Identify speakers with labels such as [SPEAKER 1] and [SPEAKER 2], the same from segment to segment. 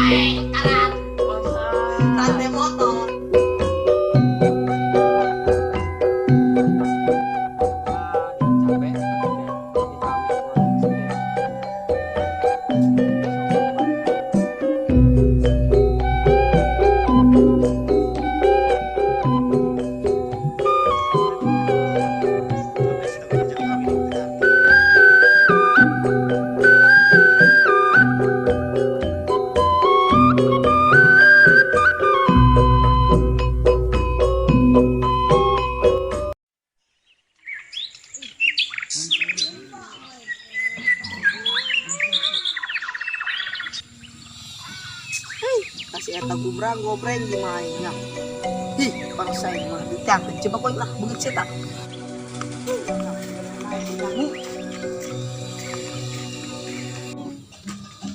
[SPEAKER 1] baik karat. Rantai motor. Kasih eta kubrang ngobreng gimana? Ih, bangsa ini mah ditangkap coba kau lah begitu cetak.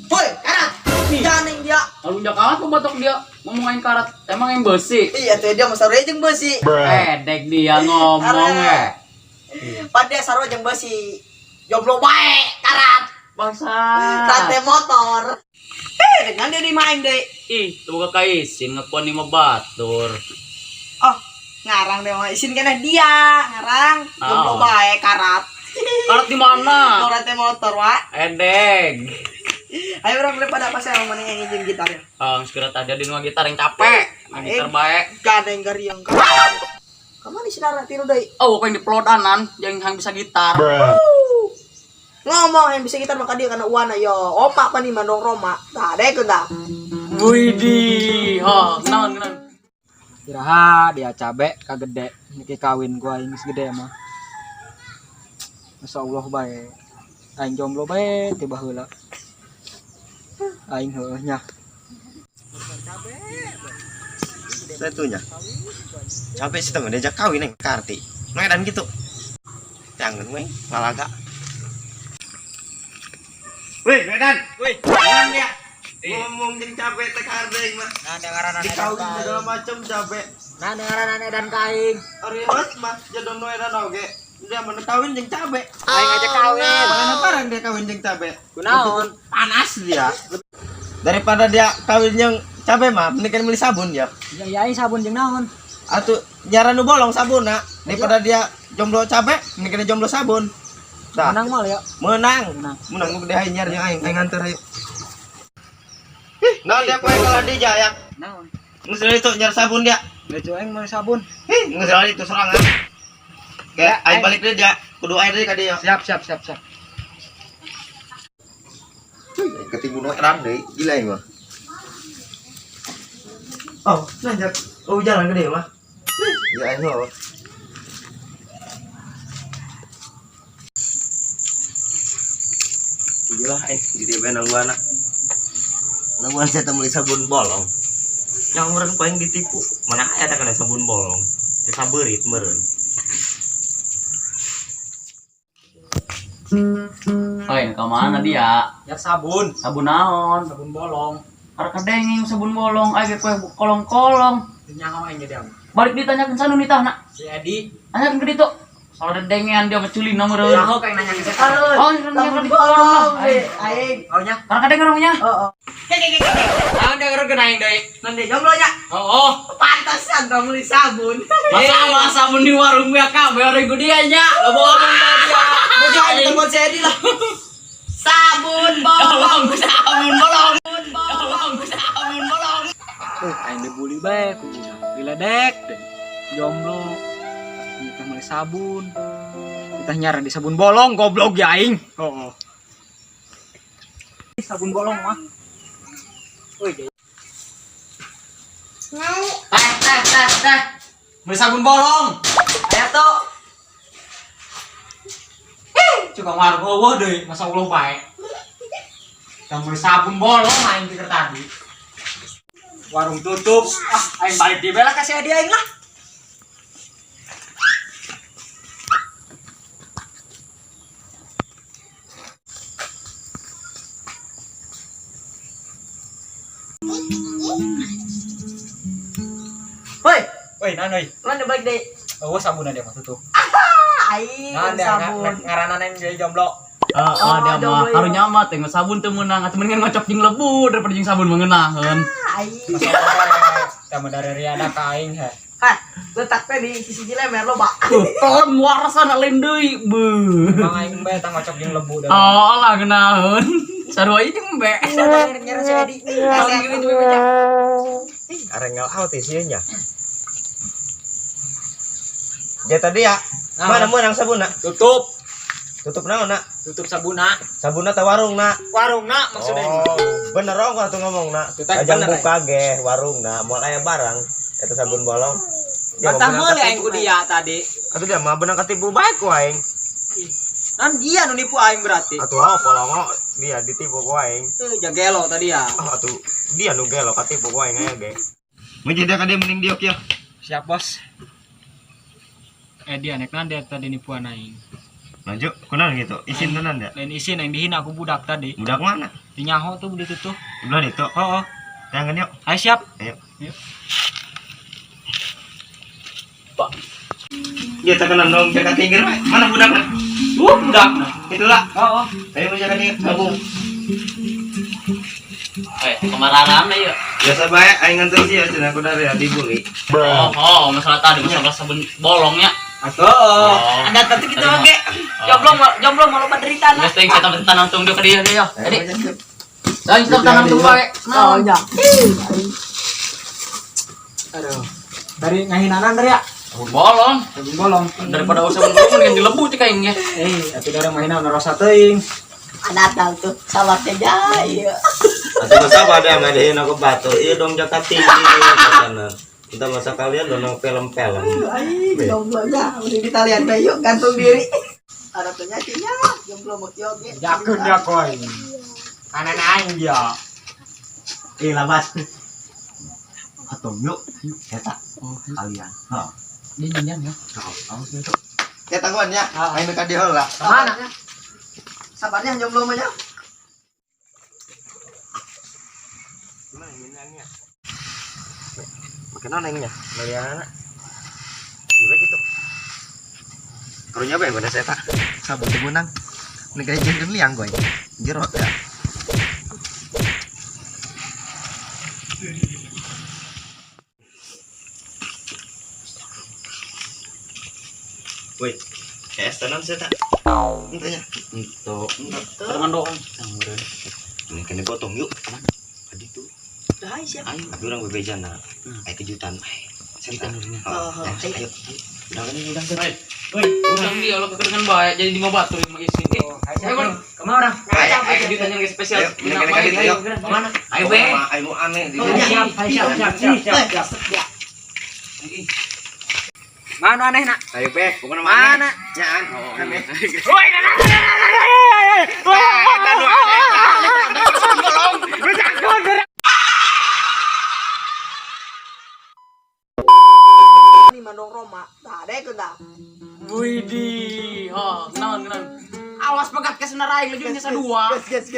[SPEAKER 1] Woi, karat. Jangan dia.
[SPEAKER 2] Lalu karat tuh batok dia ngomongin karat. Emang yang besi.
[SPEAKER 1] Iya tuh dia masa rejeng besi.
[SPEAKER 2] Dek dia ngomong ya.
[SPEAKER 1] Pada sarwa jeung besi. Jomblo bae karat.
[SPEAKER 2] Bangsa.
[SPEAKER 1] Rantai motor. Dengan dia dimain deh.
[SPEAKER 2] Ih, tuh buka kaisin ngekuan ni batur.
[SPEAKER 1] Oh, ngarang deh mah isin kena dia, ngarang. Jomblo bae karat.
[SPEAKER 2] Karat di mana?
[SPEAKER 1] Rantai motor, Wak.
[SPEAKER 2] Dek.
[SPEAKER 1] Ayo orang daripada apa saya mau nyanyi jeung gitar ya.
[SPEAKER 2] Sekira tadi di gitar yang capek. Gitar baik.
[SPEAKER 1] Gadeng gariang karat. Kamu di sinara tiru deui.
[SPEAKER 2] Oh, kau yang di pelodanan yang bisa gitar.
[SPEAKER 1] Ngomong yang bisa gitar maka dia karena uana yo. Opa apa nih mandong Roma. Tah deh kena.
[SPEAKER 2] Widih. Kenalan.
[SPEAKER 3] Iraha dia cabe kagede niki kawin gua ini segede mah. Masyaallah bae. Aing jomblo bae tiba heula. Aing heueuh nya.
[SPEAKER 4] Satunya. Capek sih temen diajak kawin yang karti. Medan gitu. Jangan weh, ngalaga. Weh, Medan. Weh, jangan dia. Ngomong jeung capek teh kardeng mah.
[SPEAKER 3] Nah dengaran
[SPEAKER 4] Dikawin segala macam capek.
[SPEAKER 3] Nah dengaran dan kaing.
[SPEAKER 4] Ari heus mah jadon nu edan oge. Dia mana kawin jeung cabe.
[SPEAKER 3] Aing aja kawin.
[SPEAKER 4] Mana parang dia kawin jeung cabe.
[SPEAKER 3] Kunaon?
[SPEAKER 4] Panas dia. Daripada dia kawin jeung cabe mah mendingan beli sabun ya.
[SPEAKER 3] Ya aing sabun jeung naon?
[SPEAKER 4] Atuh nyaran nu bolong sabunna daripada dia jomblo cabe mendingan dia jomblo sabun. Tah.
[SPEAKER 3] Menang mal ya.
[SPEAKER 4] Menang nu gede hayar jeung aing nganter hayu. Nah dia poe kalau dia ya.
[SPEAKER 3] Naon?
[SPEAKER 4] Geus itu nyar sabun dia.
[SPEAKER 3] Bejo aing mau sabun.
[SPEAKER 4] Geus itu serangan. Kayak aing balik deui dia, kudu air deui ka dia.
[SPEAKER 3] Siap.
[SPEAKER 4] Ketimbun we ram deui, gila aing mah. Oh, lanjut. Oh, jalan gede mah. Ya aing mah. Gila di dia benang gua anak. Namun saya temui sabun bolong. Yang orang paling ditipu. Mana ada kan sabun bolong. Disaberit meureun.
[SPEAKER 2] Oi, ke mana dia?
[SPEAKER 3] Ya sabun.
[SPEAKER 2] Sabun naon?
[SPEAKER 3] Sabun bolong.
[SPEAKER 2] Arek kadenging sabun bolong, aya kue kolong-kolong.
[SPEAKER 3] Nyaho aing jadi am.
[SPEAKER 2] Balik ditanyakeun sanu nitahna.
[SPEAKER 3] Si Edi.
[SPEAKER 2] Tanyakeun ke ditu. Soal dengengan dia meculin meureun.
[SPEAKER 3] Nyaho kayak nanya ke saya.
[SPEAKER 2] Oh, nanya di kolong lah.
[SPEAKER 1] Aing.
[SPEAKER 3] Oh nya.
[SPEAKER 2] Karena kadang orangnya.
[SPEAKER 1] Oh.
[SPEAKER 2] Ah, dia orang kenain deui.
[SPEAKER 1] Nanti jomblo nya.
[SPEAKER 2] Oh,
[SPEAKER 1] Pantasan kamu beli sabun.
[SPEAKER 2] masa sabun di warung ya kabeh orang gede nya. Lo bohong dia.
[SPEAKER 1] Bukan teman saya di lah. Sabun bolong.
[SPEAKER 2] Sabun bolong.
[SPEAKER 1] Sabun bolong.
[SPEAKER 3] Aing dibully bae ku diledek deh. Jomblo. Kita mulai sabun. Kita nyaran di sabun bolong goblok ya aing. Oh. Sabun bolong mah. Woi.
[SPEAKER 2] Teh. Beli sabun bolong.
[SPEAKER 1] Ayo tuh.
[SPEAKER 3] Coba warga eueuh deui, masa Allah bae. Yang beli sabun bolong aing pikir tadi. Warung tutup. Aing balik di bela kasih hadiah aing lah. Woi, nanoi.
[SPEAKER 1] Mana balik deh.
[SPEAKER 3] Eueuh sabunna dia mah tutup.
[SPEAKER 1] Aing
[SPEAKER 3] Nah,
[SPEAKER 1] sabun.
[SPEAKER 3] ngaranan yang jadi jomblo.
[SPEAKER 2] Dia mah karunya mah teh sabun teu meunang atuh mendingan ngocok jeung lebu daripada jeung sabun mengenaheun.
[SPEAKER 3] Sama dari riada ka aing he.
[SPEAKER 1] Hah, letak teh di sisi lemer lo, Pak.
[SPEAKER 2] Pohon muarasana lain deui. Beuh.
[SPEAKER 3] Mang aing bae tang ngocok jeung lebu da.
[SPEAKER 2] Oh lah ngeunaheun. Sarua ieu jeung embe.
[SPEAKER 1] Nyara si Edi.
[SPEAKER 4] Arengel out sih nya. Ya tadi ya. Mana menang sabuna?
[SPEAKER 3] Tutup.
[SPEAKER 4] Tutup naon nak?
[SPEAKER 3] Tutup sabuna.
[SPEAKER 4] Sabuna teh warungna.
[SPEAKER 3] Warungna maksudnya.
[SPEAKER 4] Oh, bener ongko atuh ngomongna. Ajang buka ge warungna, moal aya barang eta sabun bolong.
[SPEAKER 3] Mantap meuli aing ku dia tadi.
[SPEAKER 4] Atuh dia mah beunang katipu bae ku aing.
[SPEAKER 3] Nan dia nu nipu aing berarti.
[SPEAKER 4] Atuh polongo dia ditipu ku aing.
[SPEAKER 3] Jagelo tadi ya.
[SPEAKER 4] Oh atuh dia nu gelo katipu ku aing aya ge. Mun jadi ka dia mending diok ya.
[SPEAKER 3] Siap, Bos. Dia nek nan dia tadi nipuan aing.
[SPEAKER 4] Lanjut, kunaon gitu? Isin tenan ya?
[SPEAKER 3] Lain isin yang dihina aku budak tadi.
[SPEAKER 4] Budak mana?
[SPEAKER 3] Di nyaho tuh di tutup.
[SPEAKER 4] Udah itu.
[SPEAKER 3] Oh.
[SPEAKER 4] Tangan yuk.
[SPEAKER 3] Ayo siap.
[SPEAKER 4] Ayo.
[SPEAKER 3] Yuk.
[SPEAKER 4] Pak. Dia tekanan dong jaga tinggi mah. Mana budaknya? Budak. Itulah.
[SPEAKER 3] Oh.
[SPEAKER 4] Ayo menjaga tinggi. Gabung.
[SPEAKER 2] Kemarahan ya.
[SPEAKER 4] Biasa bae aing nganter sih ya cenah kuda ya dibuli.
[SPEAKER 2] Oh, masalah tadi masalah sabun bolongnya.
[SPEAKER 3] Atuh.
[SPEAKER 1] Ada tadi kita oke. Jomblo mau loba derita
[SPEAKER 2] Geus teuing kita tanang tung dia ka dieu ya. Jadi. Dan kita tanang tung bae.
[SPEAKER 1] Oh, ya.
[SPEAKER 3] Aduh. Dari ngahinanan dari ya.
[SPEAKER 2] Sabun bolong.
[SPEAKER 3] Sabun bolong.
[SPEAKER 2] Daripada sabun bolong mendingan dilebu teh kaing ya.
[SPEAKER 3] Atuh dari ngahina rasa teuing.
[SPEAKER 1] Anak tahu tuh salahnya jaya.
[SPEAKER 4] Atuh masa pada ngadain aku batur. Iya dong jaga tinggi katana. Kita masa kalian donong film-film.
[SPEAKER 1] Jomblonya udah kita lihat deh yuk gantung diri. Ada penyakitnya jomblo mau yoge.
[SPEAKER 3] Jakun dia koy. Kanan aing dia.
[SPEAKER 4] Labas. Atau yuk. Eta. Kalian. Heeh.
[SPEAKER 2] Dia nyanyian ya.
[SPEAKER 4] Awas itu. Ya tangguan ya. Aing ka dieu lah.
[SPEAKER 1] Mana? Sabarnya jomblo mah ya.
[SPEAKER 4] Gimana minangnya? Makan nengnya, meliana. Gila gitu. Karunya bae pada saya tak. Sabun temunang. Negara jeung liang goy. Jero ya. Woi, kayak tenan saya tak. Entahnya. Untuk.
[SPEAKER 2] Dengan doang.
[SPEAKER 4] Ini kena potong yuk. Tadi tuh.
[SPEAKER 1] Dah siap.
[SPEAKER 4] Ayo, tapi orang bebeja nak. Kejutan. Cerita nurnya. Ayo. Udah kan.
[SPEAKER 2] Woi, udang dia lo kekengan bae jadi 5 batu yang isi. Ayo,
[SPEAKER 3] Kemana?
[SPEAKER 2] Ayo kejutan yang spesial.
[SPEAKER 4] Ayo,
[SPEAKER 2] kemana? Ayo, be.
[SPEAKER 4] Ayo aneh.
[SPEAKER 3] Siap. Mana aneh nak?
[SPEAKER 4] Ayo be, bukan
[SPEAKER 3] Mana?
[SPEAKER 4] Nyaan. Aneh.
[SPEAKER 1] Ini mandong Roma. Dah ada itu dah.
[SPEAKER 2] Widih. Oh, kenalan. Awas pegat ke senar aing lejungnya sadua.
[SPEAKER 1] Gas.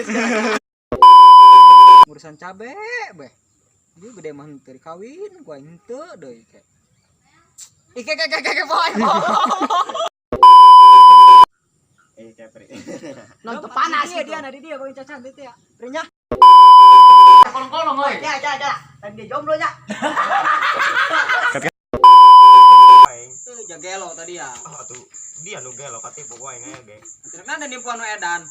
[SPEAKER 3] Urusan cabe, beh. Dia gede mah teu kawin, gua henteu deui ke. Ike poe.
[SPEAKER 4] Capri.
[SPEAKER 1] Nonton panas
[SPEAKER 3] dia ada di dia gua cacan itu ya. Rinya.
[SPEAKER 2] Kolong-kolong euy.
[SPEAKER 1] Ya. Tadi dia jomblonya.
[SPEAKER 3] Jagelo tadi ya.
[SPEAKER 4] Oh tuh, dia nu gelo katipu ku aing aya ge.
[SPEAKER 3] Terus ada nipuan nu edan.